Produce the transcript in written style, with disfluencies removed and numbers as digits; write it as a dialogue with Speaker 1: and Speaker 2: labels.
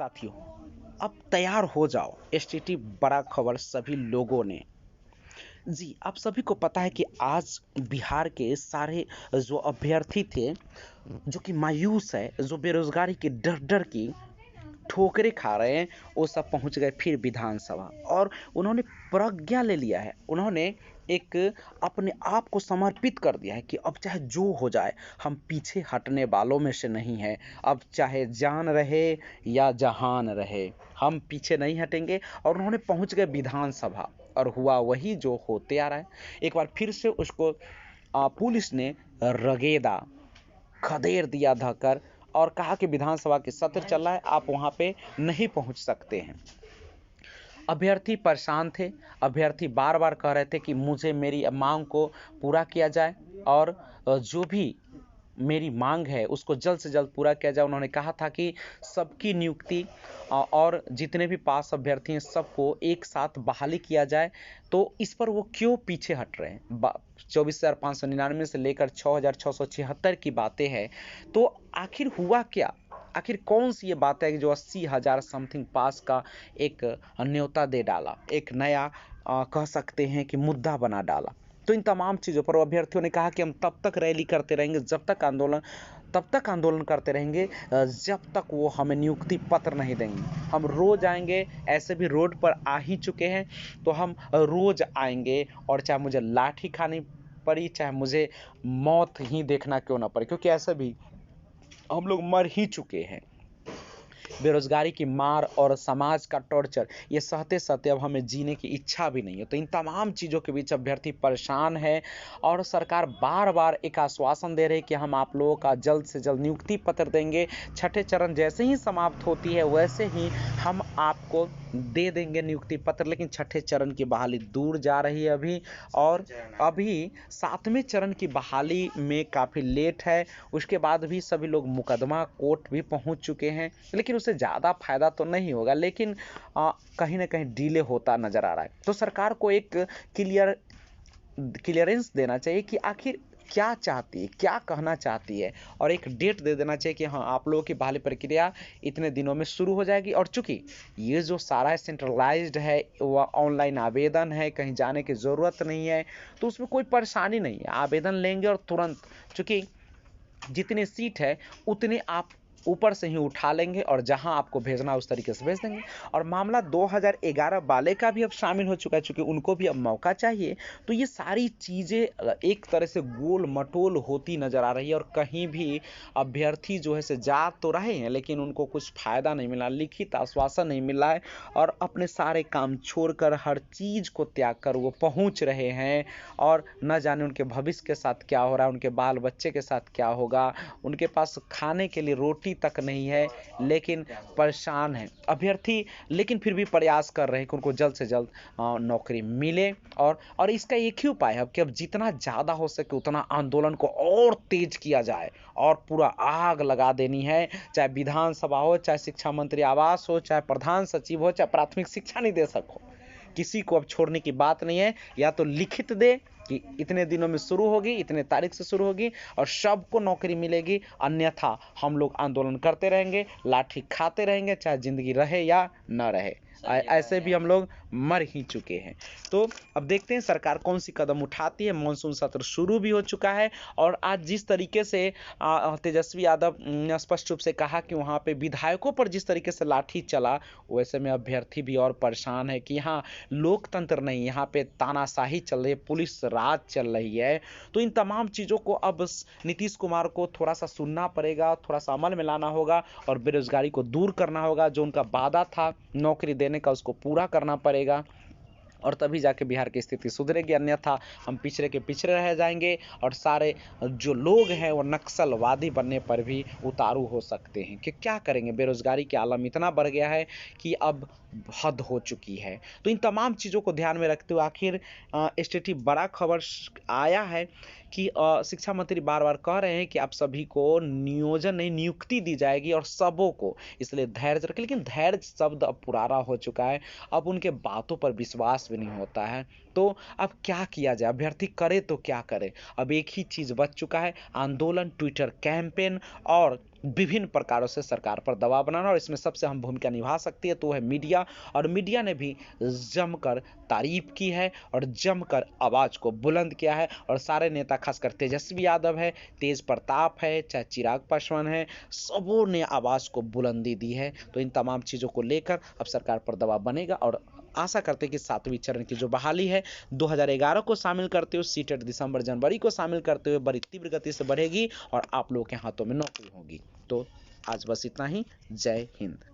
Speaker 1: साथियों, अब तैयार हो जाओ। एसटीटी बड़ा खबर सभी लोगों ने। जी, आप सभी को पता है कि आज बिहार के सारे जो अभ्यर्थी थे, जो कि मायूस है, जो बेरोजगारी के डर डर की ठोकरें खा रहे हैं, वो सब पहुंच गए फिर विधानसभा और उन्होंने प्रतिज्ञा ले लिया है। उन्होंने एक अपने आप को समर्पित कर दिया है कि अब चाहे जो हो जाए, हम पीछे हटने वालों में से नहीं हैं। अब चाहे जान रहे या जहान रहे, हम पीछे नहीं हटेंगे। और उन्होंने पहुंच गए विधानसभा और हुआ वही जो होते आ रहा है। एक बार फिर से उसको पुलिस ने रगेदा, खदेड़ दिया धक्कर और कहा कि विधानसभा के सत्र चल रहा है, आप वहां पे नहीं पहुंच सकते हैं। अभ्यर्थी परेशान थे। अभ्यर्थी बार बार कह रहे थे कि मुझे मेरी मांग को पूरा किया जाए और जो भी मेरी मांग है उसको जल्द से जल्द पूरा किया जाए। उन्होंने कहा था कि सबकी नियुक्ति और जितने भी पास अभ्यर्थी हैं सबको एक साथ बहाली किया जाए। तो इस पर वो क्यों पीछे हट रहे हैं? 24,599 से लेकर 6,676 की बातें हैं। तो आखिर हुआ क्या? आखिर कौन सी ये बात है कि जो 80,000 समथिंग पास का एक न्योता दे डाला, एक नया कह सकते हैं कि मुद्दा बना डाला। तो इन तमाम चीज़ों पर अभ्यर्थियों ने कहा कि हम तब तक रैली करते रहेंगे, तब तक आंदोलन करते रहेंगे जब तक वो हमें नियुक्ति पत्र नहीं देंगे। हम रोज आएंगे, ऐसे भी रोड पर आ ही चुके हैं, तो हम रोज आएंगे और चाहे मुझे लाठी खानी पड़ी, चाहे मुझे मौत ही देखना क्यों ना पड़े, क्योंकि ऐसे भी हम लोग मर ही चुके हैं। बेरोजगारी की मार और समाज का टॉर्चर, ये सहते सहते अब हमें जीने की इच्छा भी नहीं है। तो इन तमाम चीज़ों के बीच अभ्यर्थी परेशान है और सरकार बार बार एक आश्वासन दे रही है कि हम आप लोगों का जल्द से जल्द नियुक्ति पत्र देंगे। छठे चरण जैसे ही समाप्त होती है वैसे ही हम आपको दे देंगे नियुक्ति पत्र। लेकिन छठे चरण की बहाली दूर जा रही है अभी, और अभी सातवें चरण की बहाली में काफ़ी लेट है। उसके बाद भी सभी लोग मुकदमा कोर्ट भी पहुंच चुके हैं, लेकिन उससे ज़्यादा फायदा तो नहीं होगा। लेकिन कहीं ना कहीं डिले होता नजर आ रहा है। तो सरकार को एक क्लियरेंस देना चाहिए कि आखिर क्या चाहती है, क्या कहना चाहती है, और एक डेट दे देना चाहिए कि हाँ, आप लोगों की बहाली प्रक्रिया इतने दिनों में शुरू हो जाएगी। और चूंकि ये जो सारा सेंट्रलाइज्ड है, वह ऑनलाइन आवेदन है, कहीं जाने की ज़रूरत नहीं है, तो उसमें कोई परेशानी नहीं है। आवेदन लेंगे और तुरंत, चूंकि जितने सीट है उतने आप ऊपर से ही उठा लेंगे और जहां आपको भेजना उस तरीके से भेज देंगे। और मामला 2011 वाले का भी अब शामिल हो चुका है, चूंकि उनको भी अब मौका चाहिए। तो ये सारी चीज़ें एक तरह से गोल मटोल होती नजर आ रही है और कहीं भी अभ्यर्थी जो है से जा तो रहे हैं, लेकिन उनको कुछ फायदा नहीं मिला, लिखित आश्वासन नहीं मिला है, और अपने सारे काम छोड़कर, हर चीज़ को त्याग कर वो पहुंच रहे हैं। और न जाने उनके भविष्य के साथ क्या हो रहा है, उनके बाल बच्चे के साथ क्या होगा। उनके पास खाने के लिए रोटी तक नहीं है, लेकिन परेशान है अभ्यर्थी। लेकिन फिर भी प्रयास कर रहे हैं कि उनको जल्द से जल्द नौकरी मिले। और इसका एक ही उपाय है कि अब जितना ज़्यादा हो सके उतना आंदोलन को और तेज किया जाए और पूरा आग लगा देनी है। चाहे विधानसभा हो, चाहे शिक्षा मंत्री आवास हो, चाहे प्रधान सचिव हो, चाहे प्राथमिक शिक्षा निदेशक हो, किसी को अब छोड़ने की बात नहीं है। या तो लिखित दे कि इतने दिनों में शुरू होगी, इतने तारीख से शुरू होगी और सबको नौकरी मिलेगी, अन्यथा हम लोग आंदोलन करते रहेंगे, लाठी खाते रहेंगे, चाहे जिंदगी रहे या न रहे। ऐसे भी हम लोग मर ही चुके हैं। तो अब देखते हैं सरकार कौन सी कदम उठाती है। मानसून सत्र शुरू भी हो चुका है और आज जिस तरीके से तेजस्वी यादव ने स्पष्ट रूप से कहा कि वहाँ पे विधायकों पर जिस तरीके से लाठी चला, वैसे में अभ्यर्थी भी और परेशान है कि यहाँ लोकतंत्र नहीं, यहाँ पे तानाशाही चल रही है, पुलिस राज चल रही है। तो इन तमाम चीज़ों को अब नीतीश कुमार को थोड़ा सा सुनना पड़ेगा, थोड़ा सा अमल में लाना होगा और बेरोजगारी को दूर करना होगा। जो उनका वादा था नौकरी देने का, उसको पूरा करना पड़ेगा और तभी जाके बिहार की स्थिति सुधरेगी। अन्यथा हम पिछड़े के पिछड़े रह जाएंगे और सारे जो लोग हैं वो नक्सलवादी बनने पर भी उतारू हो सकते हैं। कि क्या करेंगे, बेरोजगारी के आलम इतना बढ़ गया है कि अब हद हो चुकी है। तो इन तमाम चीज़ों को ध्यान में रखते हुए आखिर एसटीटी बड़ा खबर आया है कि शिक्षा मंत्री बार बार कह रहे हैं कि आप सभी को नियोजन नहीं, नियुक्ति दी जाएगी और सबों को, इसलिए धैर्य रखें। लेकिन धैर्य शब्द अब पुराना हो चुका है, अब उनके बातों पर विश्वास भी नहीं होता है। तो अब क्या किया जाए, अभ्यर्थी करे तो क्या करे। अब एक ही चीज़ बच चुका है, आंदोलन, ट्विटर कैंपेन और विभिन्न प्रकारों से सरकार पर दबाव बनाना, और इसमें सबसे अहम भूमिका निभा सकती है तो है मीडिया। और मीडिया ने भी जमकर तारीफ की है और जमकर आवाज को बुलंद किया है, और सारे नेता, खासकर तेजस्वी यादव है, तेज प्रताप है, चाहे चिराग पासवान है, सबों ने आवाज को बुलंदी दी है। तो इन तमाम चीजों को लेकर अब सरकार पर दबाव बनेगा, और आशा करते हैं कि 7वीं चरण की जो बहाली है 2011 को शामिल करते हुए, सीटेट दिसंबर जनवरी को शामिल करते हुए बड़ी तीव्र गति से बढ़ेगी और आप लोगों के हाथों में नौकरी होगी। तो आज बस इतना ही। जय हिंद।